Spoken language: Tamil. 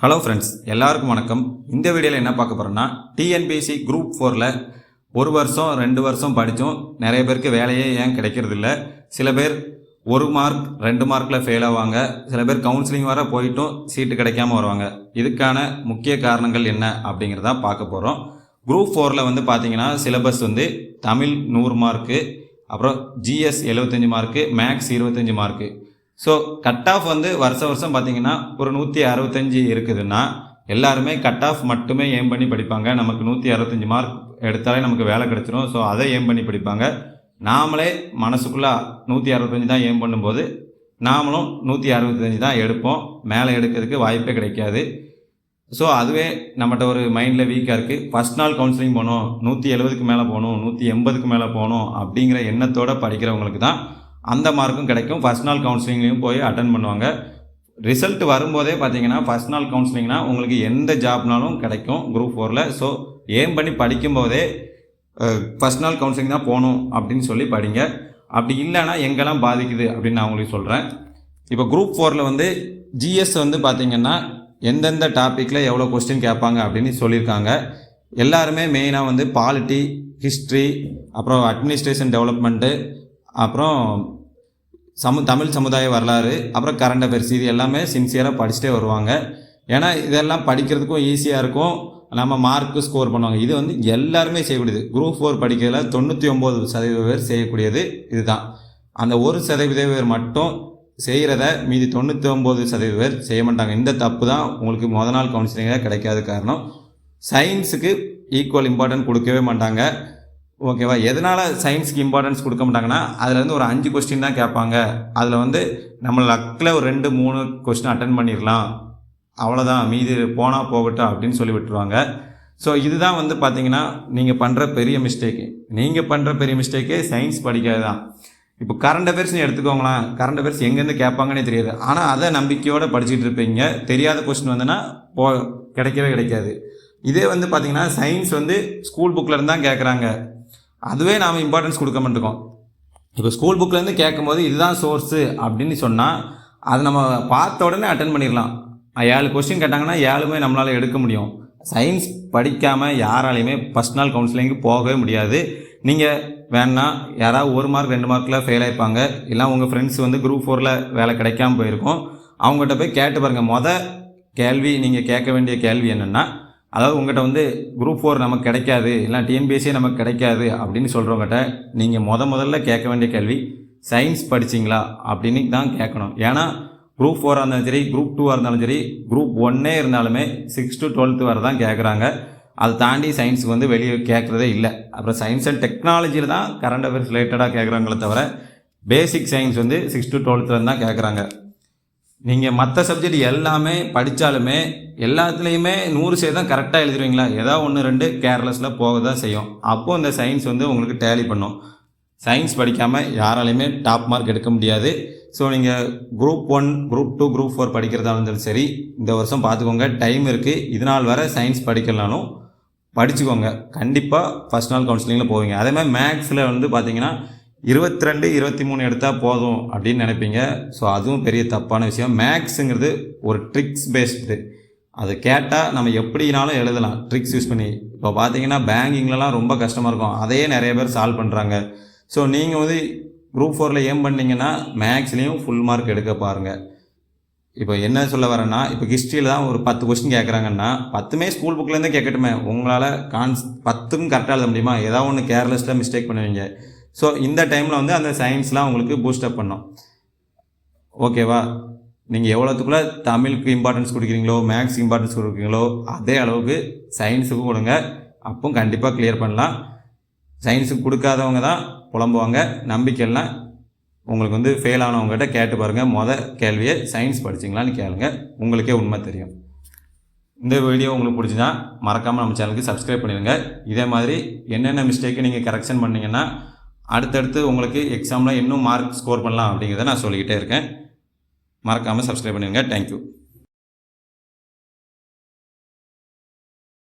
ஹலோ ஃப்ரெண்ட்ஸ், எல்லாருக்கும் வணக்கம். இந்த வீடியோவில் என்ன பார்க்க போகிறோன்னா, டிஎன்பிஎஸ்சி குரூப் 4ல் ஒரு வருஷம் 2 வருஷம் படித்தும் நிறைய பேருக்கு வேலையே ஏன் கிடைக்கிறதில்ல. சில பேர் 1 மார்க் 2 மார்க்கில் ஃபெயில் ஆவாங்க. சில பேர் கவுன்சிலிங் வர போயிட்டும் சீட்டு கிடைக்காம வருவாங்க. இதுக்கான முக்கிய காரணங்கள் என்ன அப்படிங்கிறத பார்க்க போகிறோம். குரூப் 4ல் வந்து பார்த்தீங்கன்னா சிலபஸ் வந்து தமிழ் 100 மார்க்கு, அப்புறம் GS 75 mark, maths 25 mark. So cut off வந்து வருஷம் பார்த்தீங்கன்னா ஒரு 165 இருக்குதுன்னா எல்லாருமே கட் ஆஃப் மட்டுமே ஏம் பண்ணி படிப்பாங்க. நமக்கு 165 மார்க் எடுத்தாலே நமக்கு வேலை கிடச்சிரும். ஸோ அதை ஏம் பண்ணி படிப்பாங்க. நாமளே மனசுக்குள்ளே 165 தான் ஏம் பண்ணும்போது நாமளும் 165 தான் எடுப்போம். மேலே எடுக்கிறதுக்கு வாய்ப்பே கிடைக்காது. ஸோ அதுவே நம்மகிட்ட ஒரு மைண்டில் வீக்காக இருக்குது. ஃபஸ்ட் நாள் கவுன்சிலிங் போகணும், 170க்கு மேலே போகணும், 180க்கு மேலே போகணும் அப்படிங்கிற எண்ணத்தோடு படிக்கிறவங்களுக்கு தான் அந்த மார்க்கும் கிடைக்கும். ஃபஸ்ட் நாள் கவுன்சிலிங்லேயும் போய் அட்டன் பண்ணுவாங்க. ரிசல்ட் வரும்போதே பார்த்தீங்கன்னா ஃபஸ்ட் நாள் கவுன்சிலிங்னா உங்களுக்கு எந்த ஜாப்னாலும் கிடைக்கும் குரூப் 4ல். ஸோ ஏம் பண்ணி படிக்கும்போதே ஃபஸ்ட் நாள் கவுன்சிலிங் தான் போகணும் அப்படின்னு சொல்லி படிங்க. அப்படி இல்லைன்னா எங்கெல்லாம் பாதிக்குது அப்படின்னு நான் உங்களுக்கு சொல்கிறேன். இப்போ குரூப் 4ல் வந்து ஜிஎஸ் வந்து பார்த்திங்கன்னா எந்தெந்த டாப்பிக்கில் எவ்வளோ கொஸ்டின் கேட்பாங்க அப்படின்னு சொல்லியிருக்காங்க. எல்லாருமே மெயினாக வந்து பாலிட்டி, ஹிஸ்ட்ரி, அப்புறம் அட்மினிஸ்ட்ரேஷன் டெவலப்மெண்ட்டு, அப்புறம் தமிழ் சமுதாய வரலாறு, அப்புறம் கரண்ட் அஃபேர்ஸ், இது எல்லாமே சின்சியராக படிச்சுட்டே வருவாங்க. ஏன்னா இதெல்லாம் படிக்கிறதுக்கும் ஈஸியாக இருக்கும், நம்ம மார்க்கு ஸ்கோர் பண்ணுவாங்க. இது வந்து எல்லாருமே செய்யக்கூடியது. குரூப் 4 படிக்கிறதுல 99% பேர் செய்யக்கூடியது இதுதான். அந்த 1% பேர் மட்டும் செய்கிறத மீதி 99% பேர் செய்ய மாட்டாங்க. இந்த தப்பு தான் உங்களுக்கு முதல் நாள் கவுன்சிலிங்கில் கிடைக்காத காரணம். சயின்ஸுக்கு ஈக்குவல் இம்பார்ட்டன்ட் கொடுக்கவே மாட்டாங்க. ஓகேவா? எதனால் சயின்ஸுக்கு இம்பார்ட்டன்ஸ் கொடுக்க மாட்டாங்கன்னா அதில் வந்து ஒரு 5 கொஸ்டின் தான் கேட்பாங்க. அதில் வந்து நம்ம லக்கில் ஒரு 2-3 கொஸ்டின் அட்டன் பண்ணிடலாம், அவ்வளோதான், மீதி போனால் போகட்டும் அப்படின்னு சொல்லி விட்டுருவாங்க. ஸோ இதுதான் வந்து பார்த்தீங்கன்னா நீங்கள் பண்ணுற பெரிய மிஸ்டேக்கு. நீங்கள் பண்ணுற பெரிய மிஸ்டேக்கே சயின்ஸ் படிக்காது தான். இப்போ கரண்ட் அஃபேர்ஸ்னு எடுத்துக்கோங்களேன். கரண்ட் அஃபேர்ஸ் எங்கேருந்து கேட்பாங்கன்னே தெரியாது. ஆனால் அதை நம்பிக்கையோடு படிச்சுட்டு இருப்பீங்க. தெரியாத கொஸ்டின் வந்துன்னா கிடைக்கவே கிடைக்காது. இதே வந்து பார்த்தீங்கன்னா சயின்ஸ் வந்து ஸ்கூல் புக்கில் இருந்து தான் கேட்குறாங்க. அதுவே நாம் இம்பார்ட்டன்ஸ் கொடுக்க மாட்டோம். இப்போ ஸ்கூல் புக்கிலேருந்து கேட்கும்போது இதுதான் சோர்ஸு அப்படின்னு சொன்னால் அதை நம்ம பார்த்த உடனே அட்டன் பண்ணிடலாம். 7 கொஸ்டின் கேட்டாங்கன்னா 7மே நம்மளால் எடுக்க முடியும். சயின்ஸ் படிக்காமல் யாராலையுமே ஃபஸ்ட் நாள் கவுன்சிலிங்கு போகவே முடியாது. நீங்கள் வேணா யாராவது 1 மார்க் 2 மார்க்கில் ஃபெயில் ஆகிருப்பாங்க, இல்லை உங்கள் ஃப்ரெண்ட்ஸ் வந்து குரூப் 4ல் வேலை கிடைக்காமல் போயிருக்கும். அவங்ககிட்ட போய் கேட்டு பாருங்கள். கேள்வி நீங்கள் கேட்க வேண்டிய கேள்வி என்னென்னா, அதாவது உங்கள்கிட்ட வந்து குரூப் 4 நமக்கு கிடைக்காது, இல்லை டிஎன்பிஎஸ்சி நமக்கு கிடைக்காது அப்படின்னு சொல்கிறவங்ககிட்ட நீங்கள் முதல்ல கேட்க வேண்டிய கேள்வி சயின்ஸ் படிச்சிங்களா அப்படின்னு தான் கேட்கணும். ஏன்னா குரூப் 4 இருந்தாலும் சரி, குரூப் 2 இருந்தாலும் சரி, குரூப் 1 இருந்தாலுமே 6 to 12 வரை தான் கேட்குறாங்க. அதை தாண்டி சயின்ஸுக்கு வந்து வெளியே கேட்குறதே இல்லை. அப்புறம் சயின்ஸ் அண்ட் டெக்னாலஜியில் தான் கரண்ட் அஃபேர்ஸ் ரிலேட்டடாக கேட்குறாங்களே தவிர பேசிக் சயின்ஸ் வந்து 6 to 12 தான் கேட்குறாங்க. நீங்கள் மற்ற சப்ஜெக்ட் எல்லாமே படித்தாலுமே எல்லாத்துலேயுமே 100% கரெக்டாக எழுதிடுவீங்களா? ஏதாவது 1-2 கேர்லெஸில் போக தான் செய்யும். அப்போது இந்த சயின்ஸ் வந்து உங்களுக்கு டேலி பண்ணும். சயின்ஸ் படிக்காமல் யாராலையுமே டாப் மார்க் எடுக்க முடியாது. ஸோ நீங்கள் குரூப் 1, குரூப் 2, குரூப் 4 படிக்கிறதா இருந்தாலும் சரி, இந்த வருஷம் பார்த்துக்கோங்க, டைம் இருக்குது. இதனால் வர சயின்ஸ் படிக்கலனாலும் படிச்சுக்கோங்க. கண்டிப்பாக ஃபஸ்ட் நாள் கவுன்சிலிங்கில் போவீங்க. அதே மாதிரி மேக்ஸில் வந்து பார்த்தீங்கன்னா 22, 23 எடுத்தால் போதும் அப்படின்னு நினைப்பீங்க. ஸோ அதுவும் பெரிய தப்பான விஷயம். மேக்ஸுங்கிறது ஒரு ட்ரிக்ஸ் பேஸ்டு. அது கேட்டால் நம்ம எப்படினாலும் எழுதலாம் ட்ரிக்ஸ் யூஸ் பண்ணி. இப்போ பார்த்தீங்கன்னா பேங்கிங்லலாம் ரொம்ப கஷ்டமாக இருக்கும், அதையே நிறைய பேர் சால்வ் பண்ணுறாங்க. ஸோ நீங்கள் வந்து குரூப் 4ல் ஏம் பண்ணிங்கன்னா மேக்ஸ்லேயும் ஃபுல் மார்க் எடுக்க பாருங்கள். இப்போ என்ன சொல்ல வரேன்னா, இப்போ ஹிஸ்ட்ரியில் தான் ஒரு 10 கொஸ்டின் கேட்குறாங்கன்னா 10மே ஸ்கூல் புக்லேருந்தே கேட்கட்டுமே. உங்களால் 10க்கும் கரெக்டாக எழுத முடியுமா? ஏதாவது ஒன்று கேர்லெஸ்ஸில் மிஸ்டேக் பண்ணுவீங்க. ஸோ இந்த டைமில் வந்து அந்த சயின்ஸ்லாம் உங்களுக்கு பூஸ்டப் பண்ணும். ஓகேவா? நீங்கள் எவ்வளோத்துக்குள்ளே தமிழுக்கு இம்பார்ட்டன்ஸ் கொடுக்குறீங்களோ, மேக்ஸ் இம்பார்ட்டன்ஸ் கொடுக்குறீங்களோ, அதே அளவுக்கு சயின்ஸுக்கும் கொடுங்க. அப்போ கண்டிப்பாக கிளியர் பண்ணலாம். சயின்ஸுக்கு கொடுக்காதவங்க தான் புலம்புவாங்க. நம்பிக்கைலாம் உங்களுக்கு வந்து ஃபெயில் ஆனவங்ககிட்ட கேட்டு பாருங்கள். கேள்வியை சயின்ஸ் படிச்சிங்களான்னு கேளுங்க, உங்களுக்கே உண்மை தெரியும். இந்த வீடியோ உங்களுக்கு பிடிச்சினா மறக்காமல் நம்ம சேனலுக்கு சப்ஸ்கிரைப் பண்ணிடுங்க. இதே மாதிரி என்னென்ன மிஸ்டேக்கு நீங்கள் கரெக்ஷன் பண்ணிங்கன்னா அடுத்தடுத்து உங்களுக்கு எக்ஸாமில் இன்னும் மார்க் ஸ்கோர் பண்ணலாம் அப்படிங்கிறத நான் சொல்லிக்கிட்டே இருக்கேன். மறக்காமல் சப்ஸ்கிரைப் பண்ணிடுங்க. தேங்க்யூ.